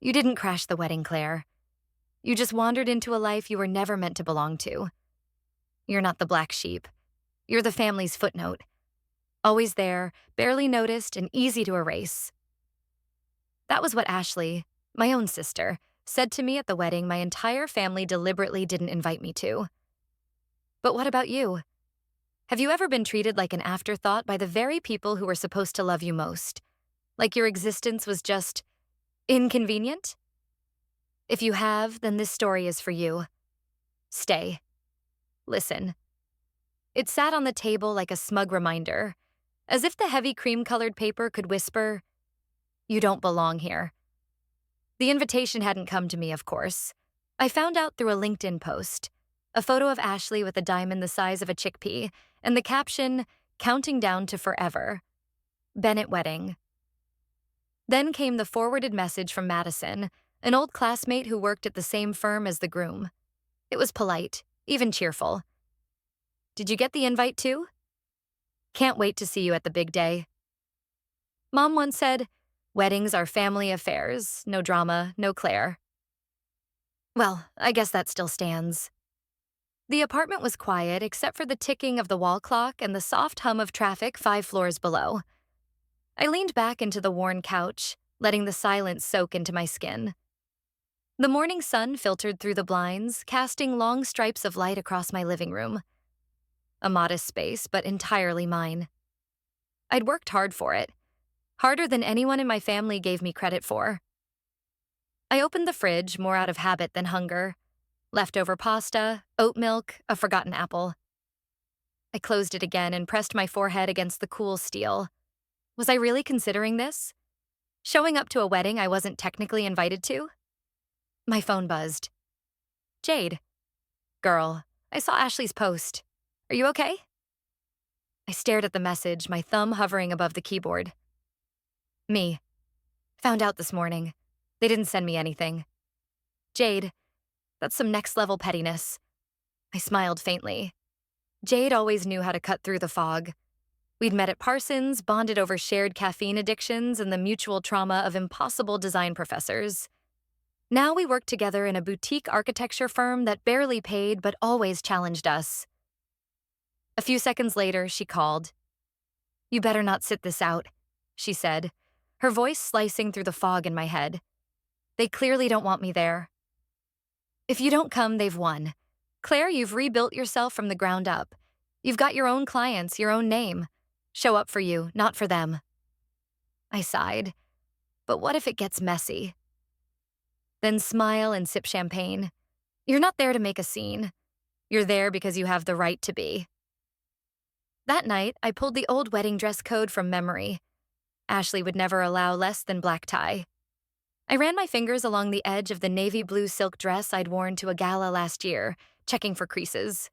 You didn't crash the wedding, Claire. You just wandered into a life you were never meant to belong to. You're not the black sheep. You're the family's footnote. Always there, barely noticed, and easy to erase. That was what Ashley, my own sister, said to me at the wedding my entire family deliberately didn't invite me to. But what about you? Have you ever been treated like an afterthought by the very people who were supposed to love you most? Like your existence was just inconvenient? If you have, then this story is for you. Stay. Listen. It sat on the table like a smug reminder, as if the heavy cream-colored paper could whisper, "You don't belong here." The invitation hadn't come to me, of course. I found out through a LinkedIn post, a photo of Ashley with a diamond the size of a chickpea, and the caption, "Counting down to forever. Bennett wedding." Then came the forwarded message from Madison, an old classmate who worked at the same firm as the groom. It was polite, even cheerful. "Did you get the invite too? Can't wait to see you at the big day." Mom once said, "Weddings are family affairs, no drama, no Claire." Well, I guess that still stands. The apartment was quiet except for the ticking of the wall clock and the soft hum of traffic 5 floors below. I leaned back into the worn couch, letting the silence soak into my skin. The morning sun filtered through the blinds, casting long stripes of light across my living room. A modest space, but entirely mine. I'd worked hard for it, harder than anyone in my family gave me credit for. I opened the fridge more out of habit than hunger. Leftover pasta, oat milk, a forgotten apple. I closed it again and pressed my forehead against the cool steel. Was I really considering this? Showing up to a wedding I wasn't technically invited to? My phone buzzed. "Jade. Girl, I saw Ashley's post. Are you okay?" I stared at the message, my thumb hovering above the keyboard. "Me. Found out this morning. They didn't send me anything." "Jade, that's some next-level pettiness." I smiled faintly. Jade always knew how to cut through the fog. We'd met at Parsons, bonded over shared caffeine addictions and the mutual trauma of impossible design professors. Now we worked together in a boutique architecture firm that barely paid but always challenged us. A few seconds later, she called. "You better not sit this out," she said, her voice slicing through the fog in my head. "They clearly don't want me there." "If you don't come, they've won. Claire, you've rebuilt yourself from the ground up. You've got your own clients, your own name. Show up for you, not for them." I sighed. But what if it gets messy? Then smile and sip champagne. You're not there to make a scene. You're there because you have the right to be. That night, I pulled the old wedding dress code from memory. Ashley would never allow less than black tie. I ran my fingers along the edge of the navy blue silk dress I'd worn to a gala last year, checking for creases.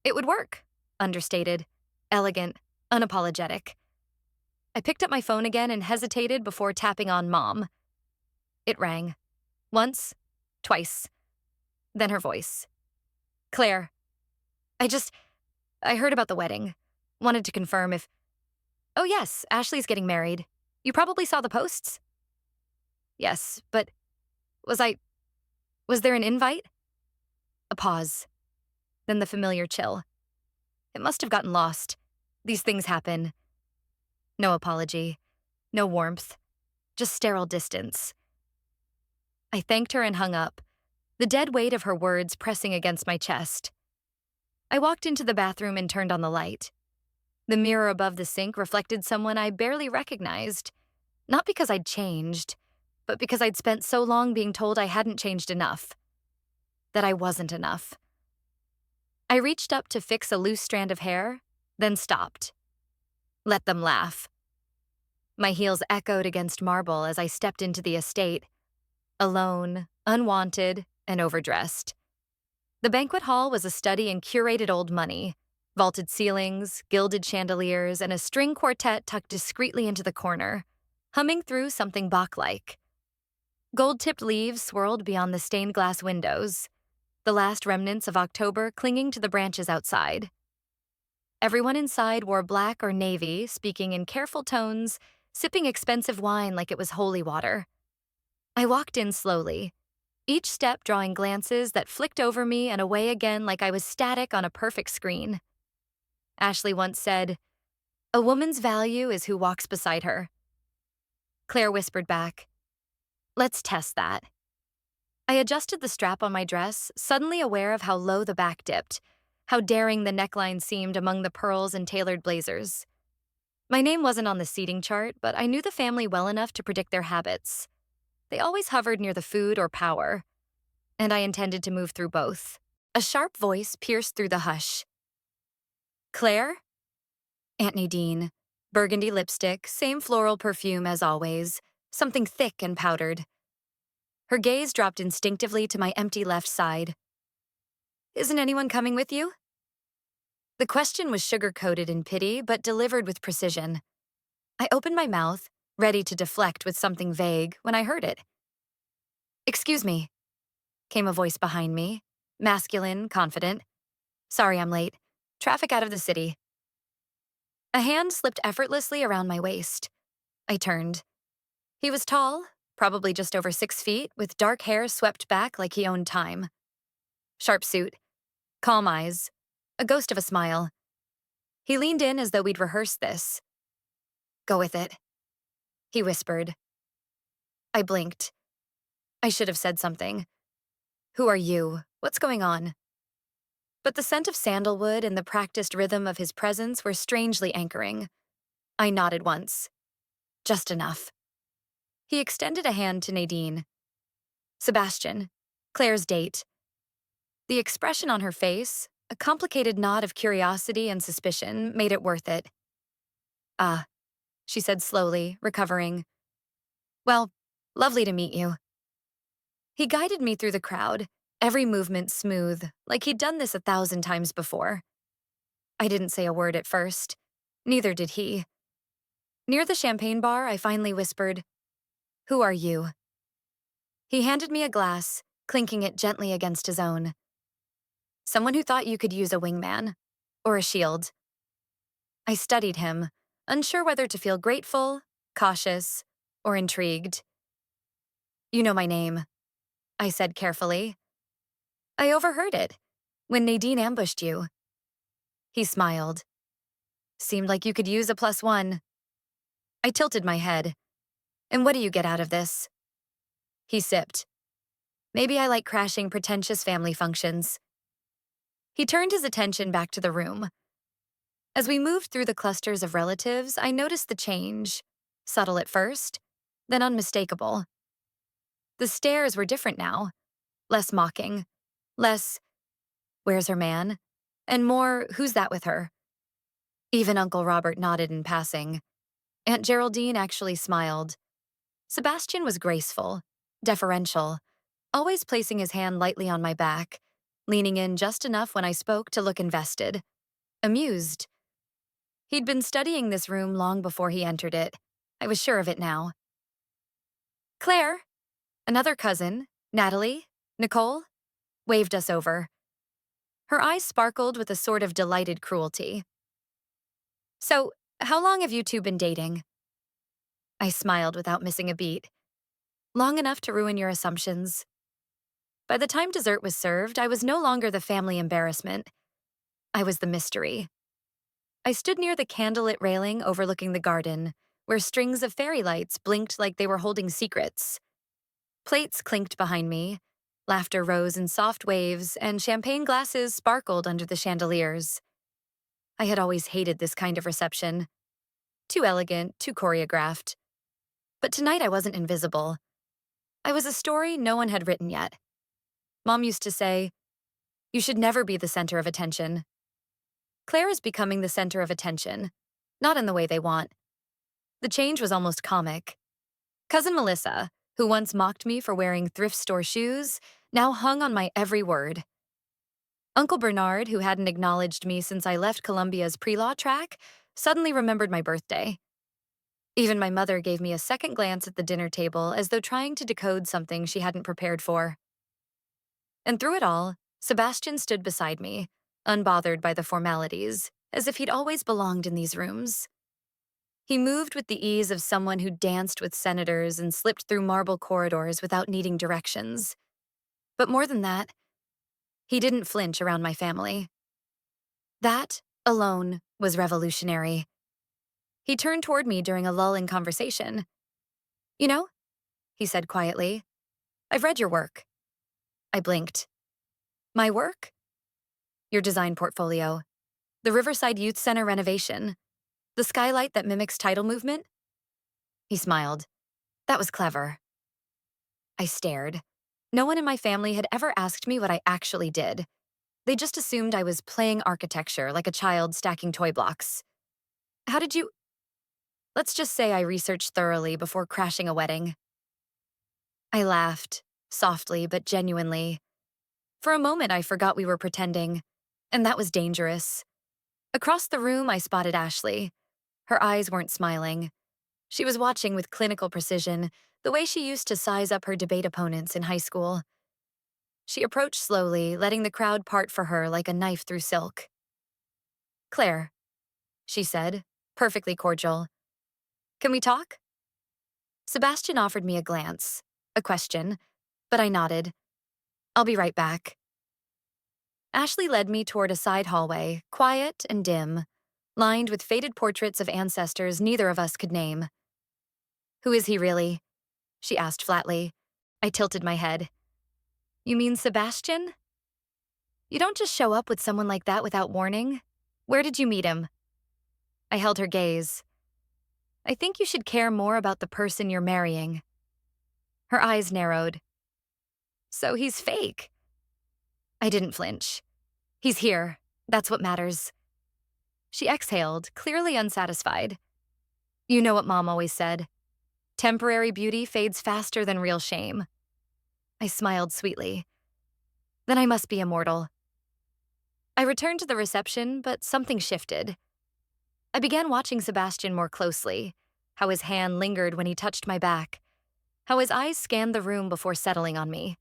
It would work. Understated, elegant, unapologetic. I picked up my phone again and hesitated before tapping on Mom. It rang. Once, twice. Then her voice. "Claire, I heard about the wedding. Wanted to confirm if—" "Oh yes, Ashley's getting married. You probably saw the posts?" "Yes, but was there an invite?" A pause. Then the familiar chill. "It must have gotten lost. These things happen." No apology. No warmth. Just sterile distance. I thanked her and hung up, the dead weight of her words pressing against my chest. I walked into the bathroom and turned on the light. The mirror above the sink reflected someone I barely recognized, not because I'd changed, but because I'd spent so long being told I hadn't changed enough, that I wasn't enough. I reached up to fix a loose strand of hair, then stopped. Let them laugh. My heels echoed against marble as I stepped into the estate, alone, unwanted, and overdressed. The banquet hall was a study in curated old money, vaulted ceilings, gilded chandeliers, and a string quartet tucked discreetly into the corner, humming through something Bach-like. Gold-tipped leaves swirled beyond the stained glass windows, the last remnants of October clinging to the branches outside. Everyone inside wore black or navy, speaking in careful tones, sipping expensive wine like it was holy water. I walked in slowly, each step drawing glances that flicked over me and away again like I was static on a perfect screen. Ashley once said, "A woman's value is who walks beside her." Claire whispered back, "Let's test that." I adjusted the strap on my dress, suddenly aware of how low the back dipped, how daring the neckline seemed among the pearls and tailored blazers. My name wasn't on the seating chart, but I knew the family well enough to predict their habits. They always hovered near the food or power, and I intended to move through both. A sharp voice pierced through the hush. "Claire?" Aunt Nadine. Burgundy lipstick, same floral perfume as always, something thick and powdered. Her gaze dropped instinctively to my empty left side. "Isn't anyone coming with you?" The question was sugar-coated in pity, but delivered with precision. I opened my mouth, ready to deflect with something vague, when I heard it. "Excuse me," came a voice behind me, masculine, confident. "Sorry I'm late. Traffic out of the city." A hand slipped effortlessly around my waist. I turned. He was tall, probably just over 6 feet, with dark hair swept back like he owned time. Sharp suit, calm eyes, a ghost of a smile. He leaned in as though we'd rehearsed this. "Go with it," he whispered. I blinked. I should have said something. "Who are you? What's going on?" But the scent of sandalwood and the practiced rhythm of his presence were strangely anchoring. I nodded once. Just enough. He extended a hand to Nadine. "Sebastian, Claire's date." The expression on her face, a complicated knot of curiosity and suspicion, made it worth it. "Ah," she said slowly, recovering. "Well, lovely to meet you." He guided me through the crowd, every movement smooth, like he'd done this 1,000 times before. I didn't say a word at first. Neither did he. Near the champagne bar, I finally whispered, "Who are you?" He handed me a glass, clinking it gently against his own. "Someone who thought you could use a wingman. Or a shield." I studied him, unsure whether to feel grateful, cautious, or intrigued. "You know my name," I said carefully. "I overheard it, when Nadine ambushed you." He smiled. "Seemed like you could use a +1. I tilted my head. "And what do you get out of this?" He sipped. "Maybe I like crashing pretentious family functions." He turned his attention back to the room. As we moved through the clusters of relatives, I noticed the change, subtle at first, then unmistakable. The stares were different now, less mocking, less, "Where's her man?" and more, "Who's that with her?" Even Uncle Robert nodded in passing. Aunt Geraldine actually smiled. Sebastian was graceful, deferential, always placing his hand lightly on my back, leaning in just enough when I spoke to look invested, amused. He'd been studying this room long before he entered it. I was sure of it now. "Claire," another cousin, Natalie, Nicole, waved us over. Her eyes sparkled with a sort of delighted cruelty. "So, how long have you two been dating?" I smiled without missing a beat. "Long enough to ruin your assumptions." By the time dessert was served, I was no longer the family embarrassment. I was the mystery. I stood near the candlelit railing overlooking the garden, where strings of fairy lights blinked like they were holding secrets. Plates clinked behind me, laughter rose in soft waves, and champagne glasses sparkled under the chandeliers. I had always hated this kind of reception. Too elegant, too choreographed. But tonight I wasn't invisible. I was a story no one had written yet. Mom used to say, "You should never be the center of attention." Claire is becoming the center of attention, not in the way they want. The change was almost comic. Cousin Melissa, who once mocked me for wearing thrift store shoes, now hung on my every word. Uncle Bernard, who hadn't acknowledged me since I left Columbia's pre-law track, suddenly remembered my birthday. Even my mother gave me a second glance at the dinner table as though trying to decode something she hadn't prepared for. And through it all, Sebastian stood beside me, unbothered by the formalities, as if he'd always belonged in these rooms. He moved with the ease of someone who danced with senators and slipped through marble corridors without needing directions. But more than that, he didn't flinch around my family. That, alone, was revolutionary. He turned toward me during a lull in conversation. "You know," he said quietly, "I've read your work." I blinked. "My work?" "Your design portfolio. The Riverside Youth Center renovation. The skylight that mimics tidal movement?" He smiled. "That was clever." I stared. No one in my family had ever asked me what I actually did. They just assumed I was playing architecture like a child stacking toy blocks. "How did you—" "Let's just say I researched thoroughly before crashing a wedding." I laughed, softly but genuinely. For a moment, I forgot we were pretending, and that was dangerous. Across the room, I spotted Ashley. Her eyes weren't smiling. She was watching with clinical precision, the way she used to size up her debate opponents in high school. She approached slowly, letting the crowd part for her like a knife through silk. "Claire," she said, perfectly cordial. "Can we talk?" Sebastian offered me a glance, a question, but I nodded. "I'll be right back." Ashley led me toward a side hallway, quiet and dim, lined with faded portraits of ancestors neither of us could name. "Who is he really?" she asked flatly. I tilted my head. "You mean Sebastian? You don't just show up with someone like that without warning. Where did you meet him?" I held her gaze. "I think you should care more about the person you're marrying." Her eyes narrowed. "So he's fake." I didn't flinch. "He's here. That's what matters." She exhaled, clearly unsatisfied. "You know what Mom always said. Temporary beauty fades faster than real shame." I smiled sweetly. "Then I must be immortal." I returned to the reception, but something shifted. I began watching Sebastian more closely, how his hand lingered when he touched my back, how his eyes scanned the room before settling on me.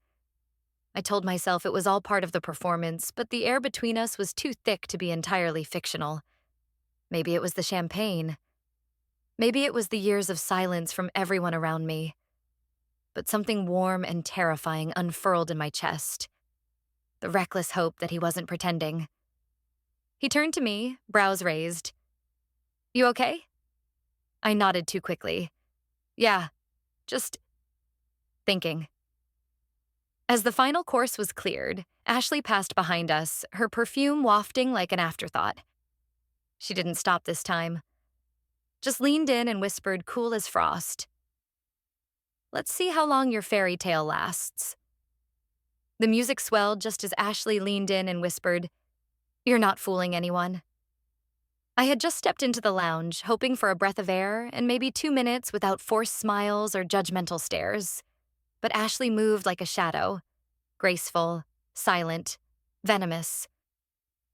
I told myself it was all part of the performance, but the air between us was too thick to be entirely fictional. Maybe it was the champagne. Maybe it was the years of silence from everyone around me. But something warm and terrifying unfurled in my chest. The reckless hope that he wasn't pretending. He turned to me, brows raised. "You okay?" I nodded too quickly. "Yeah, just thinking." As the final course was cleared, Ashley passed behind us, her perfume wafting like an afterthought. She didn't stop this time. Just leaned in and whispered, cool as frost, "Let's see how long your fairy tale lasts." The music swelled just as Ashley leaned in and whispered, "You're not fooling anyone." I had just stepped into the lounge, hoping for a breath of air and maybe 2 minutes without forced smiles or judgmental stares. But Ashley moved like a shadow, graceful, silent, venomous.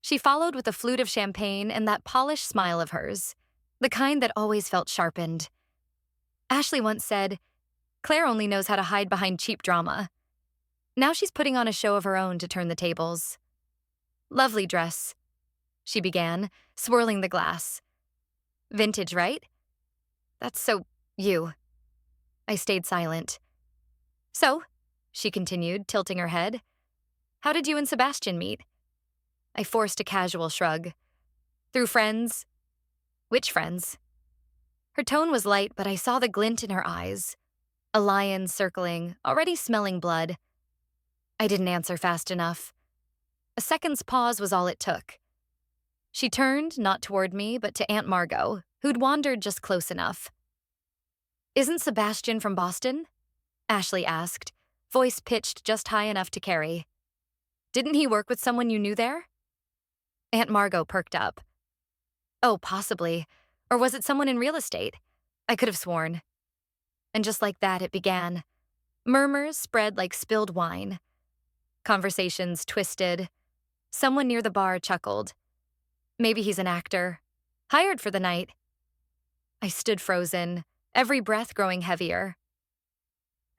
She followed with a flute of champagne and that polished smile of hers, the kind that always felt sharpened. Ashley once said, "Claire only knows how to hide behind cheap drama." Now she's putting on a show of her own to turn the tables. "Lovely dress," she began, swirling the glass. "Vintage, right?" "That's so you." I stayed silent. "So," she continued, tilting her head, "how did you and Sebastian meet?" I forced a casual shrug. "Through friends." "Which friends?" Her tone was light, but I saw the glint in her eyes. A lion circling, already smelling blood. I didn't answer fast enough. A second's pause was all it took. She turned, not toward me, but to Aunt Margot, who'd wandered just close enough. "Isn't Sebastian from Boston?" Ashley asked, voice pitched just high enough to carry. "Didn't he work with someone you knew there?" Aunt Margot perked up. "Oh, possibly. Or was it someone in real estate? I could have sworn." And just like that, it began. Murmurs spread like spilled wine. Conversations twisted. Someone near the bar chuckled. "Maybe he's an actor. Hired for the night." I stood frozen, every breath growing heavier.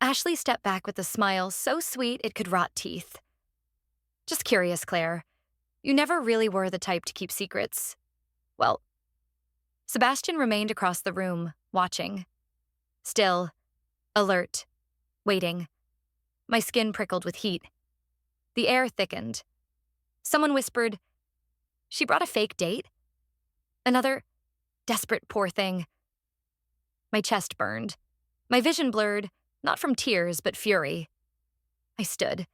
Ashley stepped back with a smile so sweet it could rot teeth. "Just curious, Claire. You never really were the type to keep secrets. Well, Sebastian remained across the room, watching. Still, alert, waiting. My skin prickled with heat. The air thickened. Someone whispered, "She brought a fake date?" Another, "Desperate poor thing." My chest burned. My vision blurred, not from tears, but fury. I stood.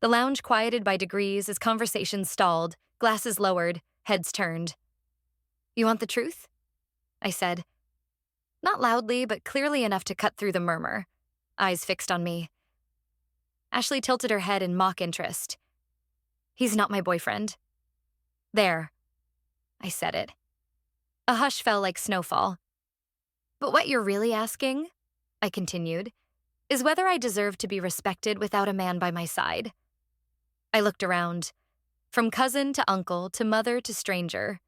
The lounge quieted by degrees as conversations stalled, glasses lowered, heads turned. "You want the truth?" I said. Not loudly, but clearly enough to cut through the murmur. Eyes fixed on me. Ashley tilted her head in mock interest. "He's not my boyfriend." "There." I said it. A hush fell like snowfall. "But what you're really asking," I continued, "is whether I deserve to be respected without a man by my side." I looked around. From cousin to uncle to mother to stranger.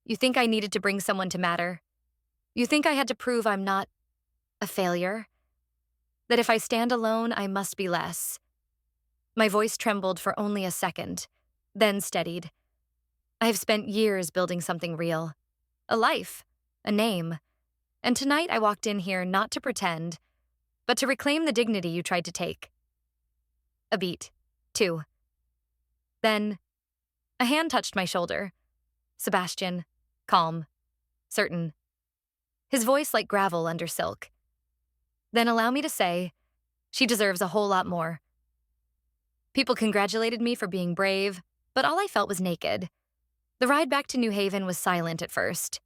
You think I needed to bring someone to matter? You think I had to prove I'm not a failure? That if I stand alone, I must be less? My voice trembled for only a second, then steadied. I've spent years building something real. A life, a name. And tonight I walked in here not to pretend, but to reclaim the dignity you tried to take. A beat. 2. Then, a hand touched my shoulder. Sebastian. Calm. Certain. His voice like gravel under silk. Then allow me to say, she deserves a whole lot more. People congratulated me for being brave, but all I felt was naked. The ride back to New Haven was silent at first.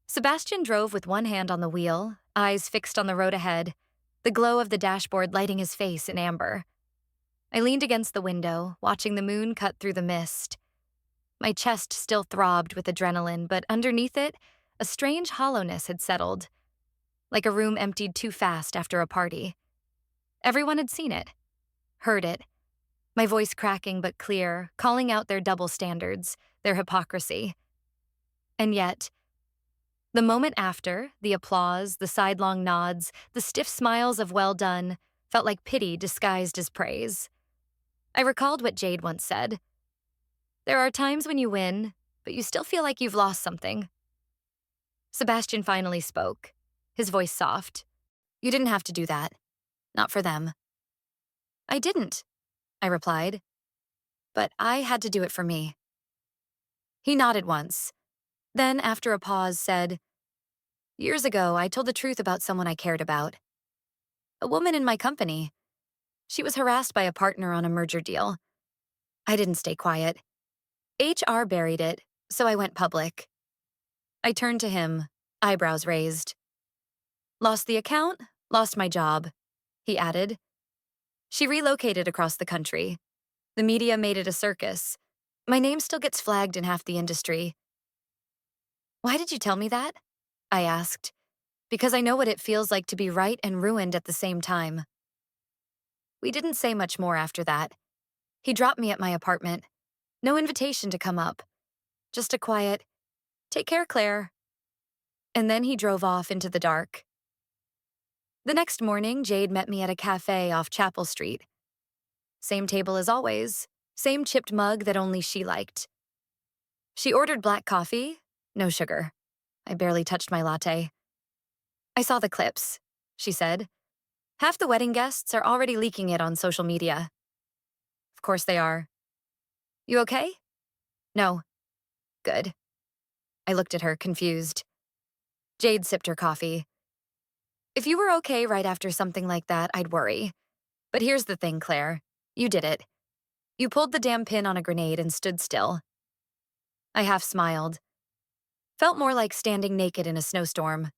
Sebastian drove with one hand on the wheel, eyes fixed on the road ahead, the glow of the dashboard lighting his face in amber. I leaned against the window, watching the moon cut through the mist. My chest still throbbed with adrenaline, but underneath it, a strange hollowness had settled, like a room emptied too fast after a party. Everyone had seen it, heard it, my voice cracking but clear, calling out their double standards, their hypocrisy. And yet, the moment after, the applause, the sidelong nods, the stiff smiles of well done, felt like pity disguised as praise. I recalled what Jade once said. There are times when you win, but you still feel like you've lost something. Sebastian finally spoke, his voice soft. "You didn't have to do that. Not for them." "I didn't," I replied. "But I had to do it for me." He nodded once. Then, after a pause, said, "Years ago, I told the truth about someone I cared about. A woman in my company. She was harassed by a partner on a merger deal. I didn't stay quiet. HR buried it, so I went public." I turned to him, eyebrows raised. "Lost the account, lost my job," he added. "She relocated across the country. The media made it a circus. My name still gets flagged in half the industry." "Why did you tell me that?" I asked. "Because I know what it feels like to be right and ruined at the same time." We didn't say much more after that. He dropped me at my apartment. No invitation to come up. Just a quiet, "Take care, Claire." And then he drove off into the dark. The next morning, Jade met me at a cafe off Chapel Street. Same table as always, same chipped mug that only she liked. She ordered black coffee, no sugar. I barely touched my latte. "I saw the clips," she said. "Half the wedding guests are already leaking it on social media." "Of course they are." "You okay?" "No." "Good." I looked at her, confused. Jade sipped her coffee. "If you were okay right after something like that, I'd worry. But here's the thing, Claire. You did it. You pulled the damn pin on a grenade and stood still." I half smiled. Felt more like standing naked in a snowstorm.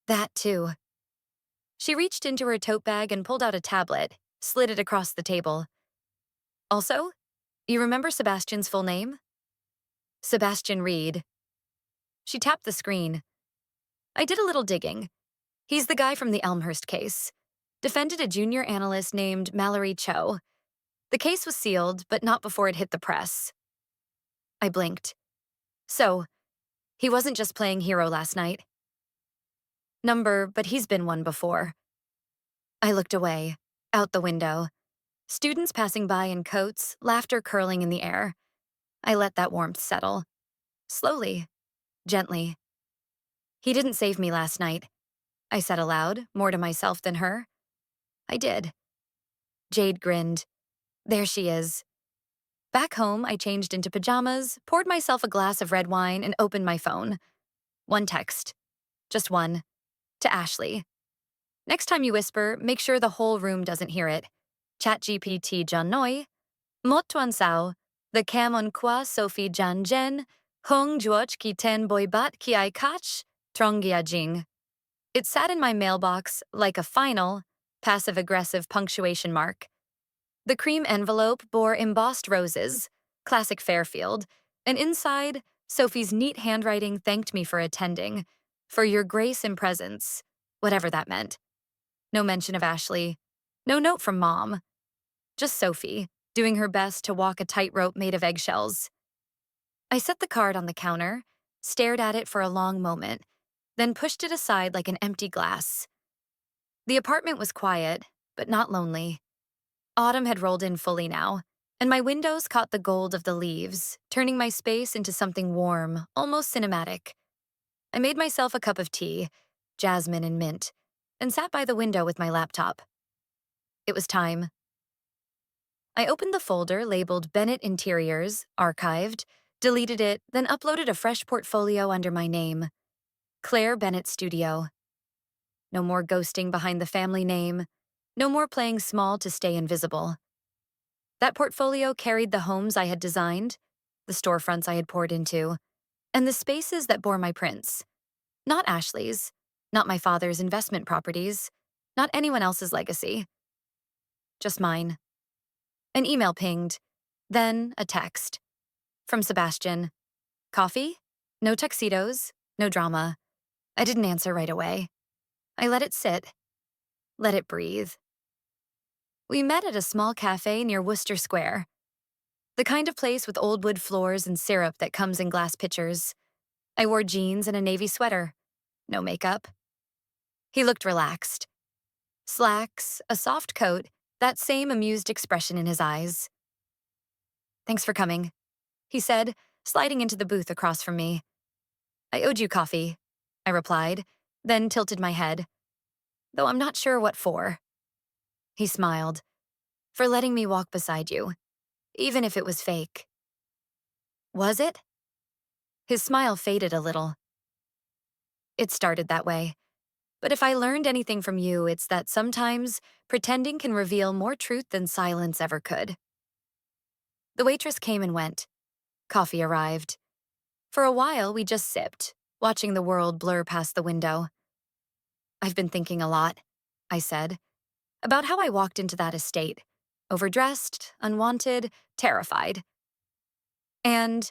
"That, too." She reached into her tote bag and pulled out a tablet, slid it across the table. "Also, you remember Sebastian's full name?" "Sebastian Reed." She tapped the screen. I did a little digging. He's the guy from the Elmhurst case. Defended a junior analyst named Mallory Cho. The case was sealed, but not before it hit the press. I blinked. So, he wasn't just playing hero last night. Number, but he's been one before. I looked away, out the window. Students passing by in coats, laughter curling in the air. I let that warmth settle. Slowly, gently. He didn't save me last night, I said aloud, more to myself than her. I did. Jade grinned. There she is. Back home, I changed into pajamas, poured myself a glass of red wine, and opened my phone. One text. Just one. To Ashley. Next time you whisper, make sure the whole room doesn't hear it. ChatGPT Jan Noi. Mot tuan sao. The cam on qua Sophie Jan Jen. Hong juoch ki ten boy bat ki ai kach. Trongia jing. It sat in my mailbox like a final, passive-aggressive punctuation mark. The cream envelope bore embossed roses, classic Fairfield, and inside, Sophie's neat handwriting thanked me for attending, for your grace and presence, whatever that meant. No mention of Ashley, no note from Mom. Just Sophie, doing her best to walk a tightrope made of eggshells. I set the card on the counter, stared at it for a long moment, then pushed it aside like an empty glass. The apartment was quiet, but not lonely. Autumn had rolled in fully now, and my windows caught the gold of the leaves, turning my space into something warm, almost cinematic. I made myself a cup of tea, jasmine and mint, and sat by the window with my laptop. It was time. I opened the folder labeled Bennett Interiors, archived, deleted it, then uploaded a fresh portfolio under my name. Claire Bennett Studio. No more ghosting behind the family name. No more playing small to stay invisible. That portfolio carried the homes I had designed, the storefronts I had poured into, and the spaces that bore my prints. Not Ashley's, not my father's investment properties, not anyone else's legacy. Just mine. An email pinged, then a text. From Sebastian. Coffee? No tuxedos, no drama. I didn't answer right away. I let it sit. Let it breathe. We met at a small cafe near Worcester Square. The kind of place with old wood floors and syrup that comes in glass pitchers. I wore jeans and a navy sweater. No makeup. He looked relaxed. Slacks, a soft coat, that same amused expression in his eyes. Thanks for coming, he said, sliding into the booth across from me. I owed you coffee, I replied, then tilted my head. Though I'm not sure what for. He smiled. For letting me walk beside you, even if it was fake. Was it? His smile faded a little. It started that way. But if I learned anything from you, it's that sometimes pretending can reveal more truth than silence ever could. The waitress came and went. Coffee arrived. For a while, we just sipped, watching the world blur past the window. I've been thinking a lot, I said, about how I walked into that estate, overdressed, unwanted, terrified. And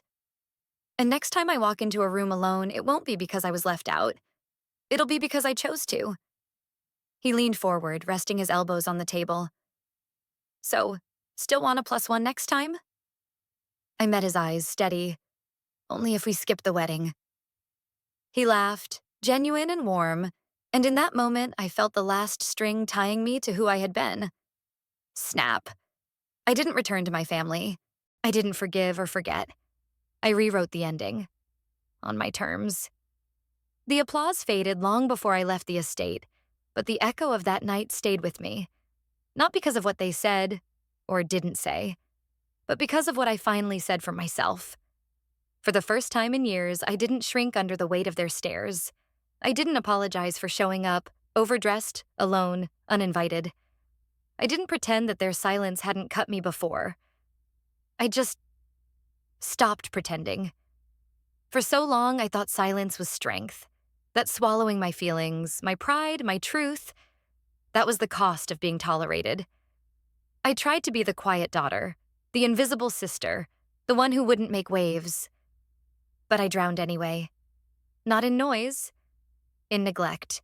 next time I walk into a room alone, it won't be because I was left out. It'll be because I chose to. He leaned forward, resting his elbows on the table. So, still want a +1 next time? I met his eyes, steady. Only if we skip the wedding. He laughed, genuine and warm, and in that moment I felt the last string tying me to who I had been. Snap. I didn't return to my family. I didn't forgive or forget. I rewrote the ending. On my terms. The applause faded long before I left the estate, but the echo of that night stayed with me. Not because of what they said, or didn't say, but because of what I finally said for myself. For the first time in years, I didn't shrink under the weight of their stares. I didn't apologize for showing up, overdressed, alone, uninvited. I didn't pretend that their silence hadn't cut me before. I just stopped pretending. For so long, I thought silence was strength, that swallowing my feelings, my pride, my truth, that was the cost of being tolerated. I tried to be the quiet daughter, the invisible sister, the one who wouldn't make waves. But I drowned anyway. Not in noise, in neglect.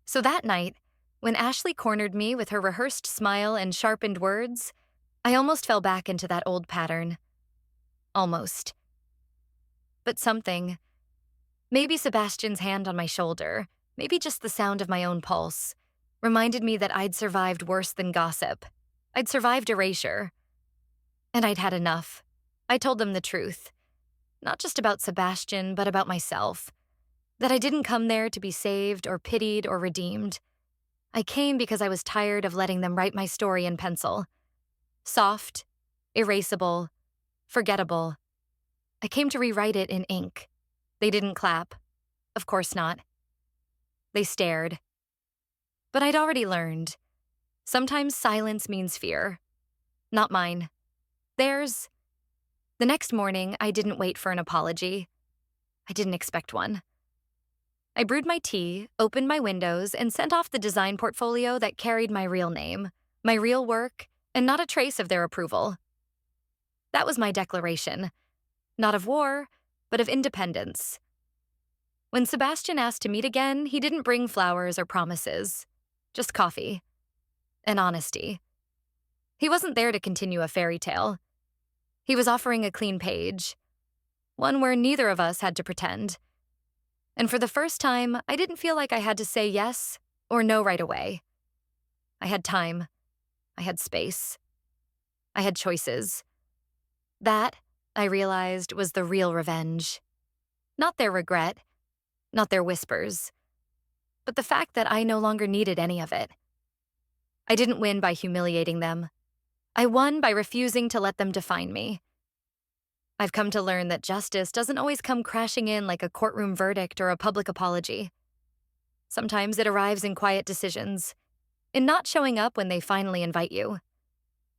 So that night, when Ashley cornered me with her rehearsed smile and sharpened words, I almost fell back into that old pattern. Almost. But something, maybe Sebastian's hand on my shoulder, maybe just the sound of my own pulse, reminded me that I'd survived worse than gossip. I'd survived erasure. And I'd had enough. I told them the truth. Not just about Sebastian, but about myself. That I didn't come there to be saved or pitied or redeemed. I came because I was tired of letting them write my story in pencil. Soft, erasable, forgettable. I came to rewrite it in ink. They didn't clap. Of course not. They stared. But I'd already learned. Sometimes silence means fear. Not mine. Theirs. The next morning, I didn't wait for an apology. I didn't expect one. I brewed my tea, opened my windows, and sent off the design portfolio that carried my real name, my real work, and not a trace of their approval. That was my declaration. Not of war, but of independence. When Sebastian asked to meet again, he didn't bring flowers or promises. Just coffee. And honesty. He wasn't there to continue a fairy tale. He was offering a clean page. One where neither of us had to pretend. And for the first time, I didn't feel like I had to say yes or no right away. I had time. I had space. I had choices. That, I realized, was the real revenge. Not their regret, not their whispers, but the fact that I no longer needed any of it. I didn't win by humiliating them. I won by refusing to let them define me. I've come to learn that justice doesn't always come crashing in like a courtroom verdict or a public apology. Sometimes it arrives in quiet decisions, in not showing up when they finally invite you,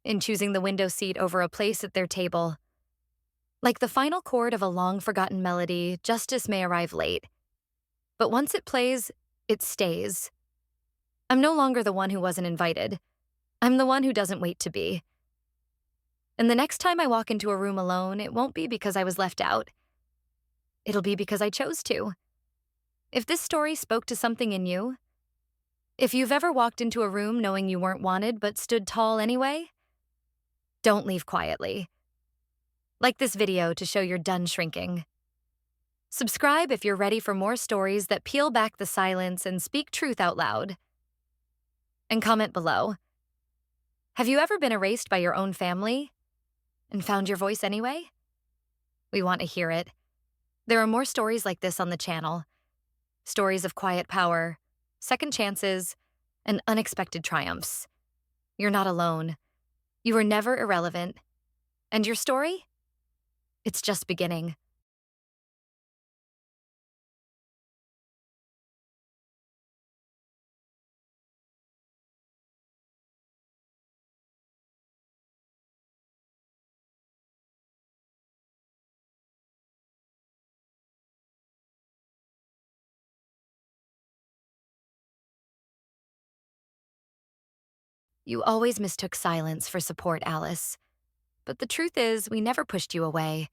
in choosing the window seat over a place at their table. Like the final chord of a long-forgotten melody, justice may arrive late. But once it plays, it stays. I'm no longer the one who wasn't invited. I'm the one who doesn't wait to be. And the next time I walk into a room alone, it won't be because I was left out. It'll be because I chose to. If this story spoke to something in you, if you've ever walked into a room knowing you weren't wanted but stood tall anyway, don't leave quietly. Like this video to show you're done shrinking. Subscribe if you're ready for more stories that peel back the silence and speak truth out loud. And comment below. Have you ever been erased by your own family and found your voice anyway? We want to hear it. There are more stories like this on the channel. Stories of quiet power, second chances, and unexpected triumphs. You're not alone. You were never irrelevant. And your story? It's just beginning. You always mistook silence for support, Alice. But the truth is, we never pushed you away.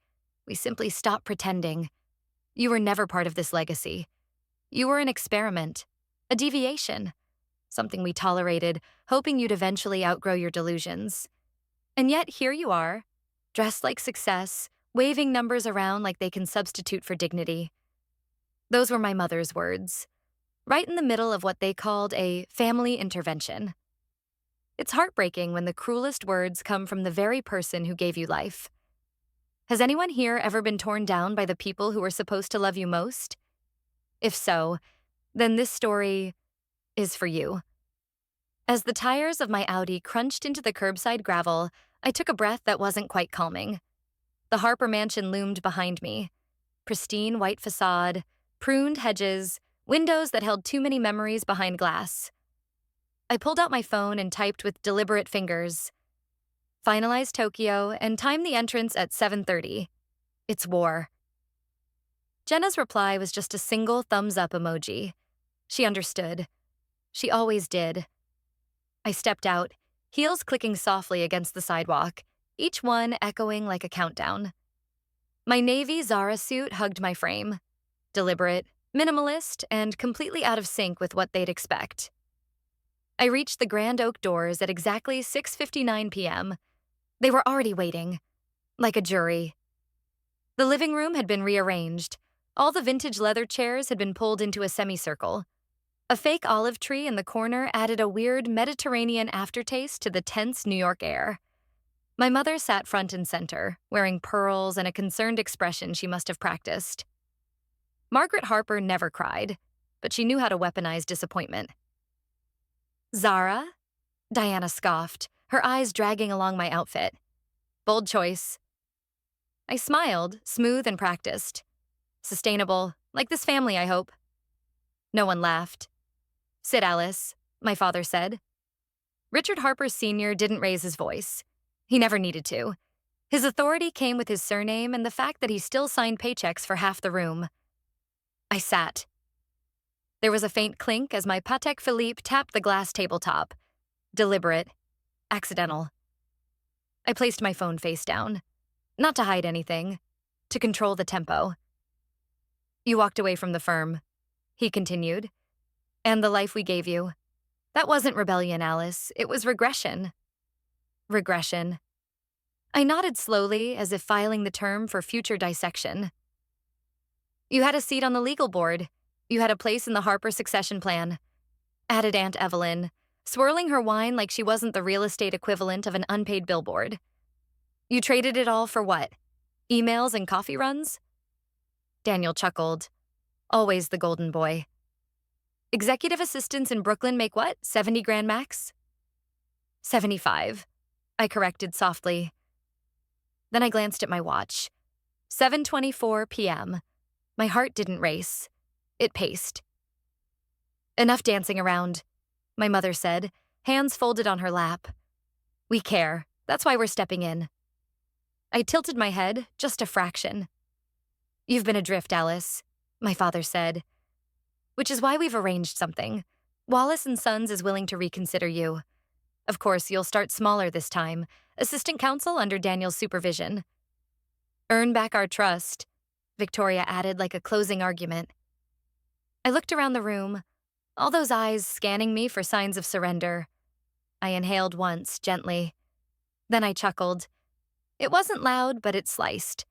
We simply stopped pretending. You were never part of this legacy. You were an experiment, a deviation, something we tolerated, hoping you'd eventually outgrow your delusions. And yet here you are, dressed like success, waving numbers around like they can substitute for dignity. Those were my mother's words, right in the middle of what they called a family intervention. It's heartbreaking when the cruelest words come from the very person who gave you life. Has anyone here ever been torn down by the people who were supposed to love you most? If so, then this story is for you. As the tires of my Audi crunched into the curbside gravel, I took a breath that wasn't quite calming. The Harper mansion loomed behind me. Pristine white facade, pruned hedges, windows that held too many memories behind glass. I pulled out my phone and typed with deliberate fingers. Finalize Tokyo and time the entrance at 7:30. It's war. Jenna's reply was just a single thumbs-up emoji. She understood. She always did. I stepped out, heels clicking softly against the sidewalk, each one echoing like a countdown. My navy Zara suit hugged my frame. Deliberate, minimalist, and completely out of sync with what they'd expect. I reached the grand oak doors at exactly 6:59 p.m. They were already waiting, like a jury. The living room had been rearranged. All the vintage leather chairs had been pulled into a semicircle. A fake olive tree in the corner added a weird Mediterranean aftertaste to the tense New York air. My mother sat front and center, wearing pearls and a concerned expression she must have practiced. Margaret Harper never cried, but she knew how to weaponize disappointment. Zara? Diana scoffed, her eyes dragging along my outfit. Bold choice. I smiled, smooth and practiced. Sustainable, like this family, I hope. No one laughed. Sit, Alice, my father said. Richard Harper Sr. didn't raise his voice. He never needed to. His authority came with his surname and the fact that he still signed paychecks for half the room. I sat. There was a faint clink as my Patek Philippe tapped the glass tabletop. Deliberate. Accidental. I placed my phone face down. Not to hide anything. To control the tempo. You walked away from the firm, he continued. And the life we gave you. That wasn't rebellion, Alice. It was regression. Regression. I nodded slowly, as if filing the term for future dissection. You had a seat on the legal board. You had a place in the Harper succession plan, added Aunt Evelyn, swirling her wine like she wasn't the real estate equivalent of an unpaid billboard. You traded it all for what? Emails and coffee runs? Daniel chuckled. Always the golden boy. Executive assistants in Brooklyn make what, 70 grand max? 75, I corrected softly. Then I glanced at my watch. 7:24 p.m. My heart didn't race. It paced. Enough dancing around, my mother said, hands folded on her lap. We care. That's why we're stepping in. I tilted my head, just a fraction. You've been adrift, Alice, my father said. Which is why we've arranged something. Wallace & Sons is willing to reconsider you. Of course, you'll start smaller this time, assistant counsel under Daniel's supervision. Earn back our trust, Victoria added like a closing argument. I looked around the room, all those eyes scanning me for signs of surrender. I inhaled once, gently. Then I chuckled. It wasn't loud, but it sliced.